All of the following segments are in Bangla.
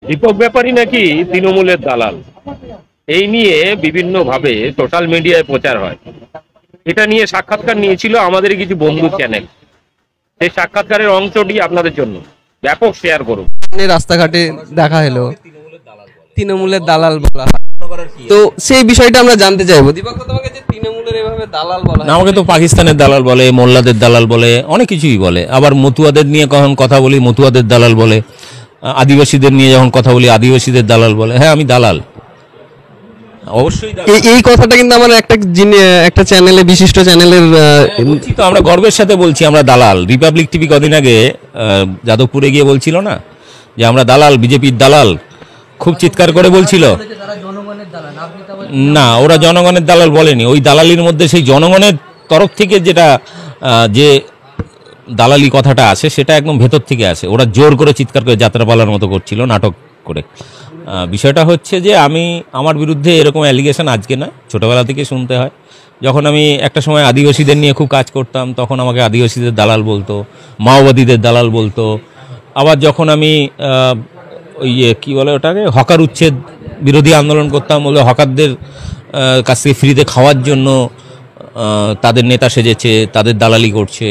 দীপক ব্যাপারী নাকি তৃণমূলের দালাল, এই নিয়ে বিভিন্ন ভাবে সোশ্যাল মিডিয়ায় প্রচার হয়। এটা নিয়ে সাক্ষাৎকার নিয়েছিল আমাদের কিছু বন্ধু চ্যানেল। সেই সাক্ষাৎকারের অংশটি আপনাদের জন্য ব্যাপক শেয়ার করুন। রাস্তাঘাটে দেখা হলো তৃণমূলের দালাল বলা হয়, তো সেই বিষয়টা আমরা জানতে চাইবো। দীপক, তোমাকে যে তৃণমূলের এভাবে দালাল বলা হয়, আমাকে তো পাকিস্তানের দালাল বলে, মোল্লাদের দালাল বলে, অনেক কিছুই বলে। আবার মতুয়াদের নিয়ে যখন কথা বলি মতুয়াদের দালাল বলে, আদিবাসীদের নিয়ে যখন কথা বলি আদিবাসীদের দালাল বলে। হ্যাঁ, আমি দালাল, অবশ্যই। এই কথাটা কিন্তু আমার একটা চ্যানেলে, বিশিষ্ট চ্যানেলের, বলছি তো, আমরা গর্বের সাথে বলছি আমরা দালাল। রিপাবলিক টিভি কদিন আগে যাদবপুরে গিয়ে বলছিল না যে আমরা দালাল, বিজেপির দালাল, খুব চিৎকার করে বলছিল। না, ওরা জনগণের দালাল বলেনি। ওই দালালির মধ্যে সেই জনগণের তরফ থেকে যেটা যে দালালি কথাটা আসে সেটা একদম ভেতর থেকে আসে। ওরা জোর করে চিৎকার করে যাত্রাপালার মতো করছিল, নাটক করে। বিষয়টা হচ্ছে যে আমার বিরুদ্ধে এরকম অ্যালিগেশন আজকে না, ছোটোবেলা থেকে শুনতে হয়। যখন আমি একটা সময় আদিবাসীদের নিয়ে খুব কাজ করতাম তখন আমাকে আদিবাসীদের দালাল বলতো, মাওবাদীদের দালাল বলতো। আবার যখন আমি ওই কী বলে ওটাকে, হকার উচ্ছেদ বিরোধী আন্দোলন করতাম, বলে হকারদের কাছ থেকে ফ্রিতে খাওয়ার জন্য তাদের নেতা সেজেছে, তাদের দালালি করছে।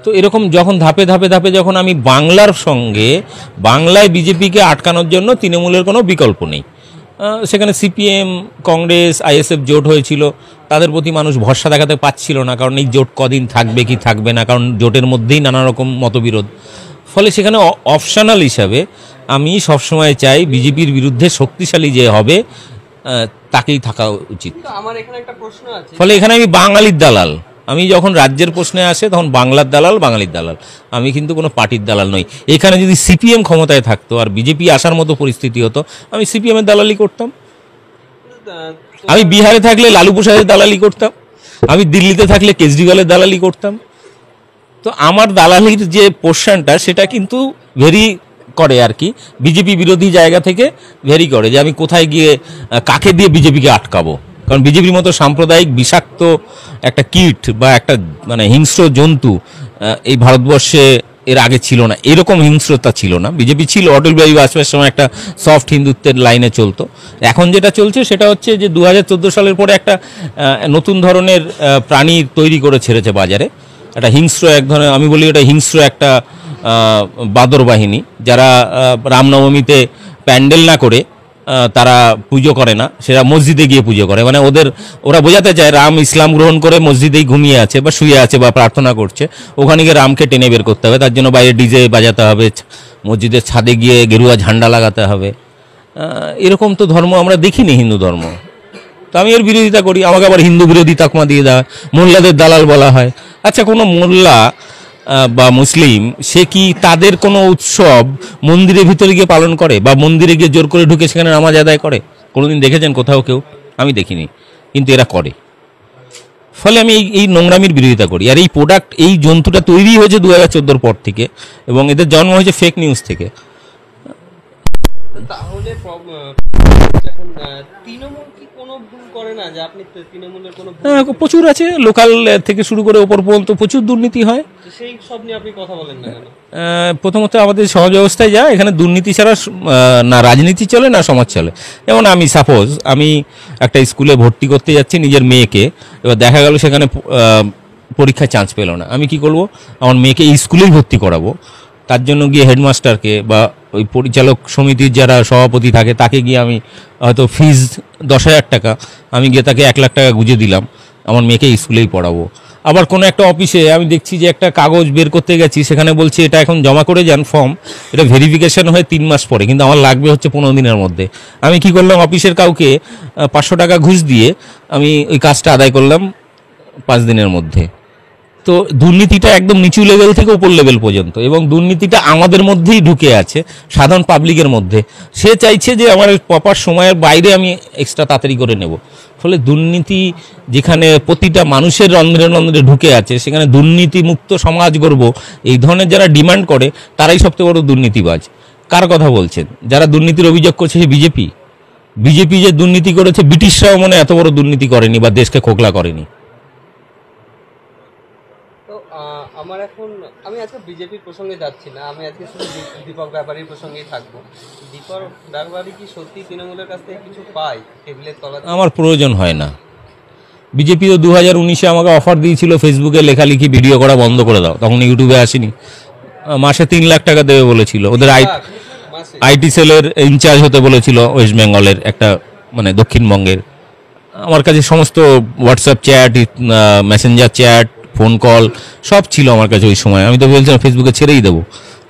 তো এরকম যখন ধাপে ধাপে ধাপে যখন আমি বাংলার সঙ্গে, বাংলায় বিজেপিকে আটকানোর জন্য তৃণমূলের কোনো বিকল্প নেই, সেখানে সিপিএম, কংগ্রেস, আইএসএফ জোট হয়েছিল, তাদের প্রতি মানুষ ভরসা দেখাতে পাচ্ছিল না, কারণ এই জোট কদিন থাকবে কি থাকবে না, কারণ জোটের মধ্যেই নানা রকম মতবিরোধ। ফলে সেখানে অপশনাল হিসাবে আমি সবসময় চাই বিজেপির বিরুদ্ধে শক্তিশালী যে হবে তাকেই থাকা উচিত। আমার এখানে একটা প্রশ্ন আছে। ফলে এখানে আমি বাঙালির দালাল। আমি যখন রাজ্যের প্রশ্নে আসে তখন বাংলার দালাল, বাঙালির দালাল। আমি কিন্তু কোনো পার্টির দালাল নই। এখানে যদি সিপিএম ক্ষমতায় থাকতো আর বিজেপি আসার মতো পরিস্থিতি হতো, আমি সিপিএমের দালালি করতাম। আমি বিহারে থাকলে লালু প্রসাদের দালালি করতাম, আমি দিল্লিতে থাকলে কেজরিওয়ালের দালালি করতাম। তো আমার দালালির যে পোর্শনটা সেটা কিন্তু ভেরি করে আর কি, বিজেপি বিরোধী জায়গা থেকে ভেরি করে যে আমি কোথায় গিয়ে কাকে দিয়ে বিজেপিকে আটকাবো। কারণ বিজেপির মতো সাম্প্রদায়িক বিষাক্ত একটা কীট বা একটা মানে হিংস্র জন্তু এই ভারতবর্ষে এর আগে ছিল না, এরকম হিংস্রতা ছিল না। বিজেপি ছিল, অটল বিহারী বাজপেয়ীর সময় একটা সফট হিন্দুত্বের লাইনে চলতো। এখন যেটা চলছে সেটা হচ্ছে যে 2014 সালের পরে একটা নতুন ধরনের প্রাণী তৈরি করে ছেড়েছে বাজারে, একটা হিংস্র এক ধরনের, আমি বলি এটা হিংস্র একটা বাদর বাহিনী, যারা রামনবমীতে প্যান্ডেল না করে তারা পুজো করে না, সেটা মসজিদে গিয়ে পুজো করে। মানে ওরা বোঝাতে চায় রাম ইসলাম গ্রহণ করে মসজিদেই ঘুমিয়ে আছে বা শুয়ে আছে বা প্রার্থনা করছে, ওখানে গিয়ে রামকে টেনে বের করতে হবে, তার জন্য বাইরে ডিজে বাজাতে হবে, মসজিদের ছাদে গিয়ে গেরুয়া ঝান্ডা লাগাতে হবে। এরকম তো ধর্ম আমরা দেখিনি, হিন্দু ধর্ম। তো আমি এর বিরোধিতা করি। আমাকে আবার হিন্দু বিরোধী তকমা দিয়ে দেওয়া, মোল্লাদের দালাল বলা হয়। আচ্ছা, কোনো মোল্লা বা মুসলিম সে কি তাদের কোনো উৎসব মন্দিরের ভিতরে গিয়ে পালন করে বা মন্দিরে গিয়ে জোর করে ঢুকে সেখানে নামাজ আদায় করে? কোনোদিন দেখেছেন কোথাও কেউ? আমি দেখিনি, কিন্তু এরা করে। ফলে আমি এই নোংরামির বিরোধিতা করি। আর এই প্রোডাক্ট, এই জন্তুটা তৈরি হয়েছে 2014 পর থেকে, এবং এদের জন্ম হয়েছে ফেক নিউজ থেকে। তাহলে তৃণমূল কি কোনো ভুল করে না যে আপনি তৃণমূলের কোনো? প্রচুর আছে, লোকাল থেকে শুরু করে ওপর পর্যন্ত প্রচুর দুর্নীতি হয়। সেই সব নিয়ে আপনি কথা বলেন না কেন? প্রথমত আমাদের সমাজ ব্যবস্থায় যা, এখানে দুর্নীতি ছাড়া না রাজনীতি চলে না সমাজ চলে। যেমন আমি সাপোজ আমি একটা স্কুলে ভর্তি করতে যাচ্ছি নিজের মেয়েকে, এবার দেখা গেল সেখানে পরীক্ষায় চান্স পেল না, আমি কি করব? আমার মেয়েকে এই স্কুলেই ভর্তি করাবো, তার জন্য গিয়ে হেডমাস্টারকে বা ওই পরিচালক সমিতির যারা সভাপতি থাকে তাকে গিয়ে আমি হয়তো ফিজ 10,000 টাকা, আমি গিয়ে তাকে 1 লাখ টাকা গুঁজে দিলাম, আমার মেয়েকে স্কুলেই পড়াবো। আবার কোনো একটা অফিসে আমি দেখছি যে একটা কাগজ বের করতে গেছি, সেখানে বলছি এটা এখন জমা করে যান ফর্ম, এটা ভেরিফিকেশন হয়ে 3 মাস পরে, কিন্তু আমার লাগবে হচ্ছে 15 দিনের মধ্যে। আমি কি করলাম? অফিসের কাউকে 500 টাকা ঘুষ দিয়ে আমি ওই কাজটা আদায় করলাম 5 দিনের মধ্যে। তো দুর্নীতিটা একদম নিচু লেভেল থেকে উপর লেভেল পর্যন্ত, এবং দুর্নীতিটা আমাদের মধ্যেই ঢুকে আছে, সাধারণ পাবলিকের মধ্যে। সে চাইছে যে আমার প্রপার সময়ের বাইরে আমি এক্সট্রা তাড়াতাড়ি করে নেব। ফলে দুর্নীতি যেখানে প্রতিটা মানুষের রন্ধ্রে রন্ধ্রে ঢুকে আছে, সেখানে দুর্নীতিমুক্ত সমাজ গড়ব, এই ধরনের যারা ডিমান্ড করে তারাই সবচেয়ে বড় দুর্নীতিবাজ। কার কথা বলছেন? যারা দুর্নীতির অভিযোগ করছে সে বিজেপি। বিজেপি যে দুর্নীতি করেছে, ব্রিটিশরাও মনে এত বড় দুর্নীতি করেনি বা দেশকে খোকলা করেনি। আমার এখন আমি আজকে বিজেপির প্রসঙ্গে যাচ্ছি না, আমি আজকে শুধু দীপক ব্যাপারীর প্রসঙ্গেই থাকবো। দীপক ব্যাপারী কি সত্যি তৃণমূলের কাছ থেকে কিছু পায় টেবিলের তলাতে? আমার প্রয়োজন হয় না। বিজেপি তো 2019-এ আমাকে অফার দিয়েছিল ফেসবুকে লেখালেখি ভিডিও করা বন্ধ করে দাও, তখন ইউটিউবে আসেনি। মাসে 3 লাখ টাকা দেবে বলেছিল, ওদের মাসে আইটি সেলের ইনচার্জ হতে বলেছিল ওয়েস্ট বেঙ্গলের একটা, মানে দক্ষিণবঙ্গের। আমার কাছে সমস্ত WhatsApp chat, Messenger chat, phone call সব ছিল আমার কাছে ওই সময়। আমি তো বলছিলাম ফেসবুকে ছেড়েই দেবো,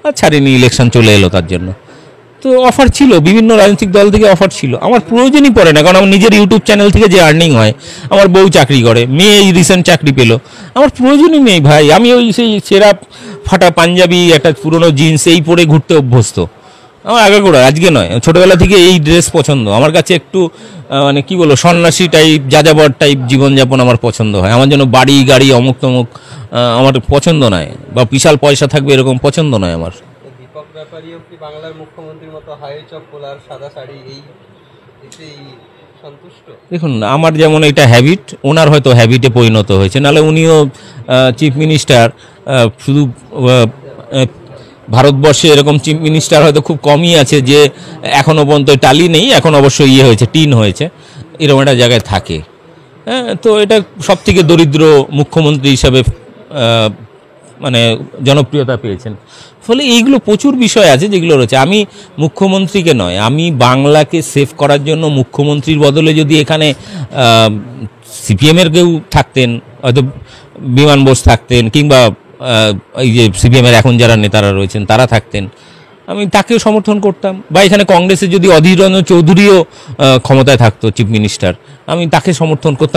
আর ছাড়িনি, ইলেকশন চলে এলো তার জন্য। তো অফার ছিল, বিভিন্ন রাজনৈতিক দল থেকে অফার ছিল, আমার প্রয়োজনই পড়ে না, কারণ আমার নিজের ইউটিউব চ্যানেল থেকে যে আর্নিং হয়, আমার বউ চাকরি করে, মেয়ে এই রিসেন্ট চাকরি পেলো, আমার প্রয়োজনই নেই ভাই। আমি ওই সেই ছেঁড়া ফাটা পাঞ্জাবি, একটা পুরনো জিন্স এই পরে ঘুরতে অভ্যস্ত। আমার আগে করে আজকে নয়, ছোটবেলা থেকে এই ড্রেস পছন্দ। আমার কাছে একটু মানে কি বলবো, সন্ন্যাসী টাইপ, যাযাবর টাইপ জীবনযাপন আমার পছন্দ হয়। আমার জন্য বাড়ি গাড়ি অমুক তমুক আমার পছন্দ নয়, বা বিশাল পয়সা থাকবে এরকম পছন্দ নয় আমার। দীপক ব্যাপারীও কি বাংলার মুখ্যমন্ত্রীর মতো হাই চপ পোলার সাদা শাড়ি এতেই সন্তুষ্ট? দেখুন, আমার যেমন এটা হ্যাবিট, ওনার হয়তো হ্যাবিটে পরিণত হয়েছে, নাহলে উনিও চিফ মিনিস্টার। শুধু ভারতবর্ষে এরকম চিফ মিনিস্টার হয়তো খুব কমই আছে যে এখনও পর্যন্ত টালি নেই, এখন অবশ্য হয়েছে, টিন হয়েছে, এরকম একটা জায়গায় থাকে। হ্যাঁ, তো এটা সব থেকে দরিদ্র মুখ্যমন্ত্রী হিসাবে মানে জনপ্রিয়তা পেয়েছেন। ফলে এইগুলো প্রচুর বিষয় আছে যেগুলো রয়েছে। আমি মুখ্যমন্ত্রীকে নয়, আমি বাংলাকে সেভ করার জন্য মুখ্যমন্ত্রীর বদলে যদি এখানে সিপিএমের কেউ থাকতেন, হয়তো বিমান বোস থাকতেন, কিংবা এই যে সিপিএমের এখন যারা নেতারা রয়েছেন তারা থাকতেন, আমি তাকেও সমর্থন করতাম। বা এখানে কংগ্রেসের যদি অধীর রঞ্জন চৌধুরীও ক্ষমতায় থাকতো চিফ মিনিস্টার, আমি তাকে সমর্থন করতাম।